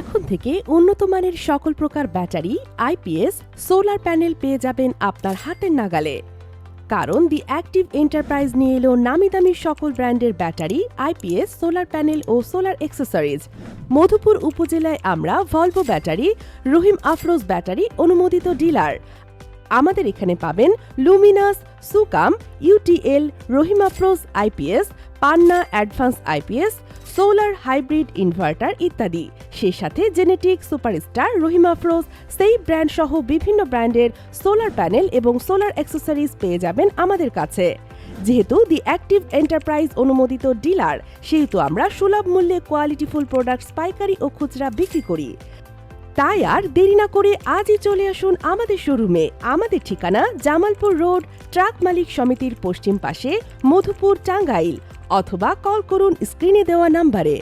এখন থেকে উন্নত মানের সকল প্রকার ব্যাটারি, আইপিএস, সোলার প্যানেল পেয়ে যাবেন আপনার হাতের নাগালে। কারণ দি অ্যাক্টিভ এন্টারপ্রাইজ নিয়ে এলো নামি দামি সকল ব্র্যান্ডের ব্যাটারি, আইপিএস, সোলার প্যানেল ও সোলার অ্যাক্সেসরিজ। মধুপুর উপজেলায় আমরা Volvo battery, Rahim Afroz battery অনুমোদিত ডিলার। আমাদের এখানে পাবেন Luminous, Sukam, UTL, Rahim Afroz IPS, Panna advance IPS, solar hybrid inverter ইত্যাদি। সেই সাথে জেনেটিক, সুপারস্টার, রহিম আফরোজ, সেই ব্র্যান্ড সহ বিভিন্ন ব্র্যান্ডের সোলার প্যানেল এবং সোলার অ্যাক্সেসরিজ পেয়ে যাবেন আমাদের কাছে। যেহেতু দি অ্যাক্টিভ এন্টারপ্রাইজ অনুমোদিত ডিলার, সেহেতু আমরা সুলভ মূল্যে কোয়ালিটিফুল প্রোডাক্টস পাইকারি ও খুচরা বিক্রি করি। তাই আর দেরি না করে আজই চলে আসুন আমাদের শোরুমে। আমাদের ঠিকানা জামালপুর রোড, ট্রাক মালিক সমিতির পশ্চিম পাশে, মধুপুর, টাঙ্গাইল। অথবা কল করুন স্ক্রিনে দেওয়া নাম্বারে।